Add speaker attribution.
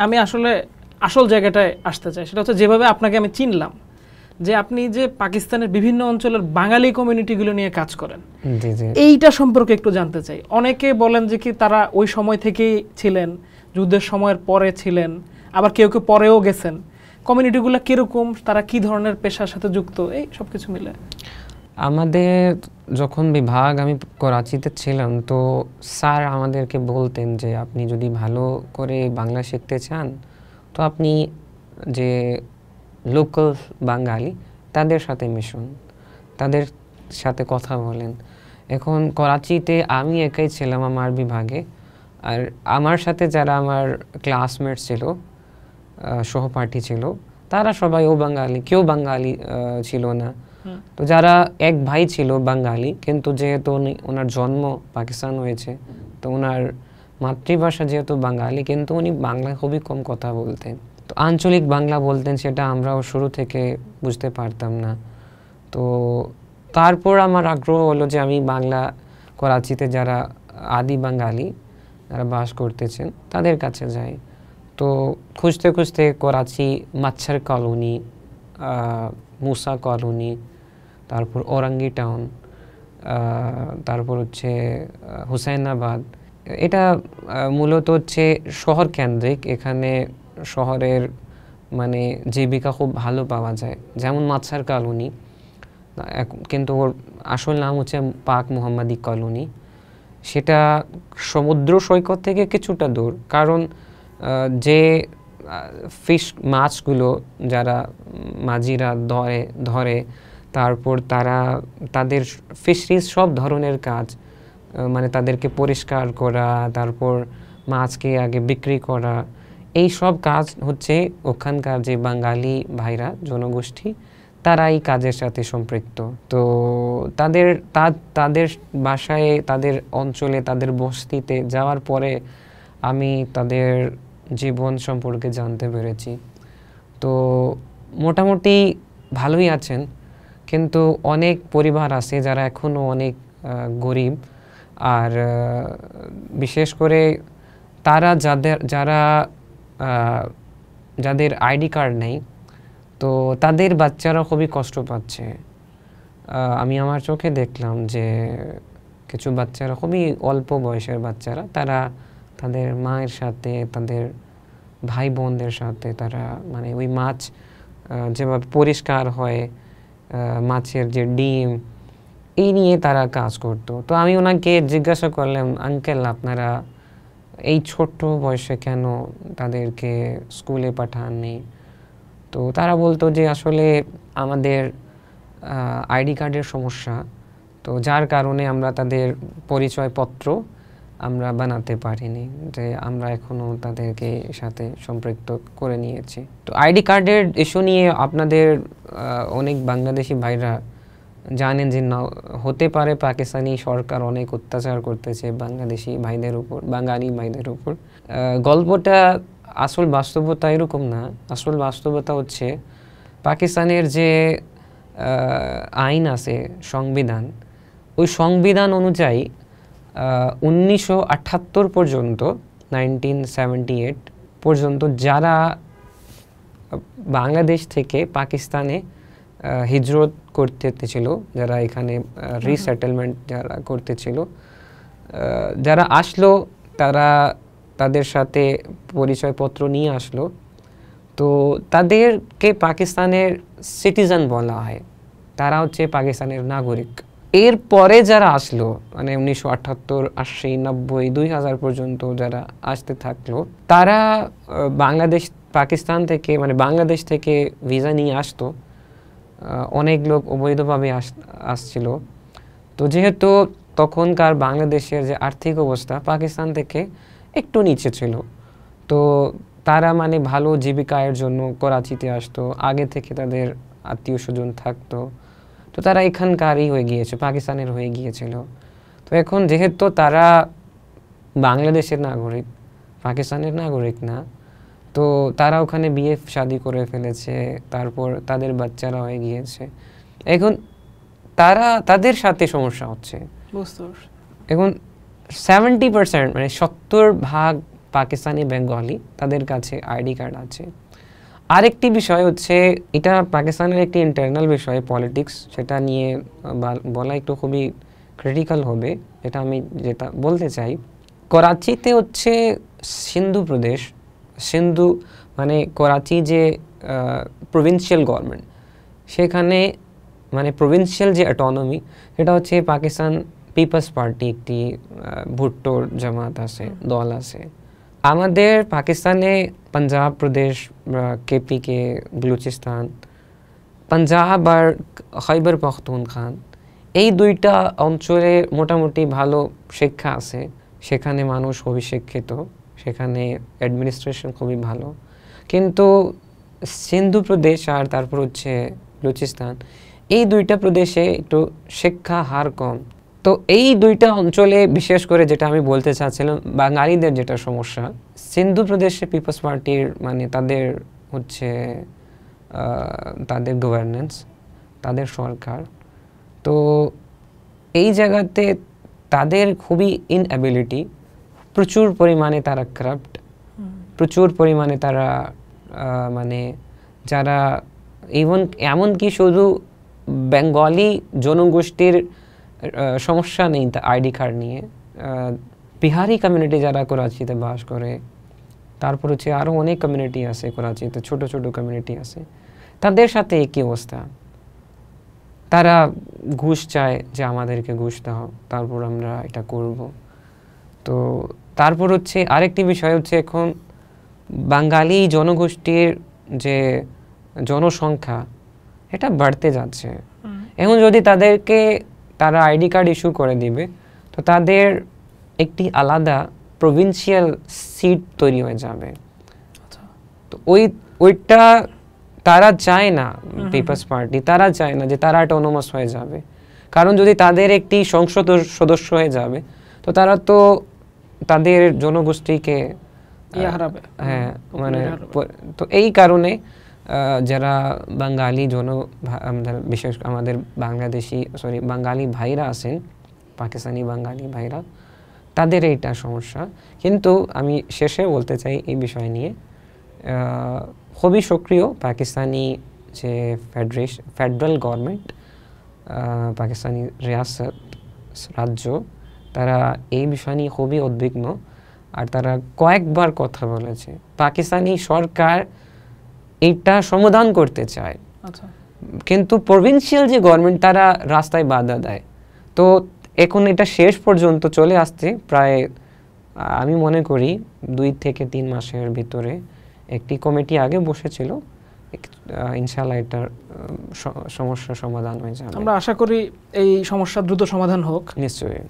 Speaker 1: আমি আসলে আসল জায়গাটায় আসতে চাই, সেটা হচ্ছে যেভাবে আপনাকে আমি চিনলাম, যে আপনি যে পাকিস্তানের বিভিন্ন অঞ্চলের বাঙালি কমিউনিটিগুলো নিয়ে কাজ করেন, এইটা সম্পর্কে একটু জানতে চাই। অনেকে বলেন যে কি তারা ওই সময় থেকেই ছিলেন, যুদ্ধের সময়ের পরে ছিলেন, আবার কেউ কেউ পরেও গেছেন। কমিউনিটিগুলো কিরকম, তারা কি ধরনের পেশার সাথে যুক্ত, এই সব কিছু মিলে।
Speaker 2: আমাদের যখন বিভাগ আমি করাচিতে ছিলাম, তো স্যার আমাদেরকে বলতেন যে আপনি যদি ভালো করে বাংলা শিখতে চান তো আপনি যে লোকাল বাঙালি তাদের সাথে মিশুন, তাদের সাথে কথা বলেন। এখন করাচিতে আমি একাই ছিলাম আমার বিভাগে, আর আমার সাথে যারা আমার ক্লাসমেট ছিল, সহপাঠী ছিল, তারা সবাই ও বাঙালি, কেউ বাঙালি ছিল না। তো যারা এক ভাই ছিল বাঙালি, কিন্তু যেহেতু ওনার জন্ম পাকিস্তান হয়েছে, তো ওনার মাতৃভাষা যেহেতু বাঙালি, কিন্তু উনি বাংলা খুবই কম কথা বলতেন। তো আঞ্চলিক বাংলা বলতেন, সেটা আমরাও শুরু থেকে বুঝতে পারতাম না। তো তারপর আমার আগ্রহ হলো যে আমি বাংলা, করাচিতে যারা আদি বাঙালি যারা বাস করতেছেন তাদের কাছে যাই। তো খুঁজতে খুঁজতে করাচি মাচ্ছার কলোনি, মুসা কলোনি, তারপর ওরাঙ্গি টাউন, তারপর হচ্ছে হুসাইনাবাদ, এটা মূলত হচ্ছে শহর কেন্দ্রিক। এখানে শহরের মানে জীবিকা খুব ভালো পাওয়া যায়। যেমন মাচ্ছার কলোনি, কিন্তু ওর আসল নাম হচ্ছে পাক মোহাম্মদী কলোনি। সেটা সমুদ্র সৈকত থেকে কিছুটা দূর, কারণ যে ফিশ মাছগুলো যারা মাঝিরা ধরে তারপর তারা তাদের ফিশরিজ সব ধরনের কাজ, মানে তাদেরকে পরিষ্কার করা, তারপর মাছকে আগে বিক্রি করা, এই সব কাজ হচ্ছে ওখানকার যে বাঙালি ভাইরা জনগোষ্ঠী তারা এই কাজের সাথে সম্পৃক্ত। তো তাদের বাসায়, তাদের অঞ্চলে, তাদের বস্তিতে যাওয়ার পরে আমি তাদের জীবন সম্পর্কে জানতে পেরেছি। তো মোটামুটি ভালোই আছেন, কিন্তু অনেক পরিবার আছে যারা এখনও অনেক গরিব। আর বিশেষ করে তারা যাদের আইডি কার্ড নেই, তো তাদের বাচ্চারা খুবই কষ্ট পাচ্ছে। আমি আমার চোখে দেখলাম যে কিছু বাচ্চারা, খুবই অল্প বয়সের বাচ্চারা, তারা তাদের মায়ের সাথে, তাদের ভাই বোনদের সাথে, তারা মানে ওই মাছ যেভাবে পরিষ্কার হয়, মাছের যে ডিম, এই নিয়ে তারা কাজ করতো। তো আমি ওনাকে জিজ্ঞাসা করলাম, আঙ্কেল আপনারা এই ছোট্ট বয়সে কেন তাদেরকে স্কুলে পাঠাননি? তো তারা বলতো যে আসলে আমাদের আইডি কার্ডের সমস্যা, তো যার কারণে আমরা তাদের পরিচয়পত্র আমরা বানাতে পারিনি, যে আমরা এখনও তাদেরকে সাথে সম্পৃক্ত করে নিয়েছি। তো আইডি কার্ডের ইস্যু নিয়ে আপনাদের অনেক বাংলাদেশি ভাইরা জানেন যে না, হতে পারে পাকিস্তানি সরকার অনেক অত্যাচার করতেছে বাংলাদেশি ভাইদের উপর, বাঙালি ভাইদের উপর। গল্পটা আসল বাস্তবতা এরকম না। আসল বাস্তবতা হচ্ছে পাকিস্তানের যে আইন আছে, সংবিধান, ওই সংবিধান অনুযায়ী 1978 পর্যন্ত, 1978 পর্যন্ত যারা বাংলাদেশ থেকে পাকিস্তানে হিজরত করতেছিল, যারা এখানে রিসেটেলমেন্ট যারা করতেছিল, যারা আসলো, তাদের সাথে পরিচয়পত্র নিয়ে আসলো, তো তাদেরকে পাকিস্তানের সিটিজেন বলা হয়, তারা হচ্ছে পাকিস্তানের নাগরিক। এরপরে যারা আসলো, মানে 1978, 80, 90, 2000 পর্যন্ত যারা আসতে থাকলো, তারা পাকিস্তান থেকে, মানে বাংলাদেশ থেকে ভিসা নিয়ে আসতো। অনেক লোক অবৈধভাবে আসছিল। তো যেহেতু তখনকার বাংলাদেশের যে আর্থিক অবস্থা পাকিস্তান থেকে একটু নিচে ছিল, তো তারা মানে ভালো জীবিকার জন্য করাচিতে আসতো, আগে থেকে তাদের আত্মীয় স্বজন থাকতো, তো তারা এখানকারই হয়ে গিয়েছে, পাকিস্তানের হয়ে গিয়েছিল। তো এখন যেহেতু তারা বাংলাদেশের নাগরিক, পাকিস্তানের নাগরিক না, তো তারা ওখানে বিয়ে শাদী করে ফেলেছে, তারপর তাদের বাচ্চারা হয়ে গিয়েছে। এখন তাদের সাথে সমস্যা হচ্ছে। এখন 70%, মানে 70% পাকিস্তানি বেঙ্গলি তাদের কাছে আইডি কার্ড আছে। আরেকটি বিষয় হচ্ছে, এটা পাকিস্তানের একটি ইন্টারনাল বিষয় পলিটিক্স, সেটা নিয়ে বলা একটু খুবই ক্রিটিক্যাল হবে। এটা আমি যেটা বলতে চাই, করাচিতে হচ্ছে সিন্ধু প্রদেশ, সিন্ধু মানে করাচি যে প্রভিন্সিয়াল গভর্নমেন্ট, সেখানে মানে প্রভিন্সিয়াল যে অটোনমি, সেটা হচ্ছে পাকিস্তান পিপলস পার্টি, একটি ভুট্টোর জামাত আছে, দল আছে। আমাদের পাকিস্তানে পাঞ্জাব প্রদেশ, কেপিকে, বলুচিস্তান, পাঞ্জাব আর খৈবর পখতুনখোয়া, এই দুইটা অঞ্চলে মোটামুটি ভালো শিক্ষা আছে, সেখানে মানুষ খুবই শিক্ষিত, সেখানে অ্যাডমিনিস্ট্রেশন খুবই ভালো। কিন্তু সিন্ধু প্রদেশ আর তারপর হচ্ছে বলুচিস্তান, এই দুইটা প্রদেশে একটু শিক্ষা হার কম। তো এই দুইটা অঞ্চলে বিশেষ করে যেটা আমি বলতে চাচ্ছিলাম, বাঙালিদের যেটা সমস্যা, সিন্ধু প্রদেশে পিপলস পার্টির মানে তাদের হচ্ছে তাদের গভর্নেন্স, তাদের সরকার, তো এই জায়গাতে তাদের খুবই ইনএবিলিটি, প্রচুর পরিমাণে তারা কারাপ্ট, প্রচুর পরিমাণে তারা মানে যারা এমনকি শুধু বেঙ্গলি জনগোষ্ঠীর সমস্যা নেই তা আইডি কার্ড নিয়ে, বিহারি কমিউনিটি যারা করাচিতে বাস করে, তারপর হচ্ছে আরও অনেক কমিউনিটি আছে করাচিতে, ছোট ছোট কমিউনিটি আছে, তাদের সাথে একই অবস্থা। তারা ঘুষ চায় যে আমাদেরকে ঘুষ দাও, তারপর আমরা এটা করব। তো তারপর হচ্ছে আরেকটি বিষয় হচ্ছে, এখন বাঙালি জনগোষ্ঠীর যে জনসংখ্যা এটা বাড়তে যাচ্ছে। এখন যদি তাদেরকে তারা আইডি কার্ড ইস্যু করে দিবে, তো তাদের একটি আলাদা প্রভিন্সিয়াল সিট তৈরি হয়ে যাবে। তো ওইটা তারা চায় না, পিপলস পার্টি তারা চায় না যে তারা অটোনোমাস হয়ে যাবে, কারণ যদি তাদের একটি সংসদ সদস্য হয়ে যাবে, তো তারা তো তাদের জনগোষ্ঠীকে হ্যাঁ মানে, তো এই কারণে যারা বাঙালি বিশেষ আমাদের বাঙালি ভাইরা আছেন, পাকিস্তানি বাঙালি ভাইরা, তাদের এইটা সমস্যা। কিন্তু আমি শেষে বলতে চাই এই বিষয় নিয়ে, খুবই সক্রিয় পাকিস্তানি যে ফেডারেল গভর্নমেন্ট, পাকিস্তানি রিয়াসত রাজ্য, তারা এই বিষয় নিয়ে খুবই উদ্বিগ্ন। আর তারা কয়েকবার কথা বলেছে, পাকিস্তানি সরকার এটা সমাধান করতে চায়, কিন্তু প্রভিন্সিয়াল যে গভর্নমেন্ট তারা রাস্তায় বাধা দেয়। তো এখন এটা শেষ পর্যন্ত চলে আসছে প্রায়, আমি মনে করি 2 থেকে 3 মাসের ভিতরে একটি কমিটি আগে বসেছিল, ইনশাআল্লাহ এটার সমস্যার সমাধান হয়ে যাবে।
Speaker 1: আমরা আশা করি এই সমস্যা দ্রুত সমাধান হোক।
Speaker 2: নিশ্চয়ই।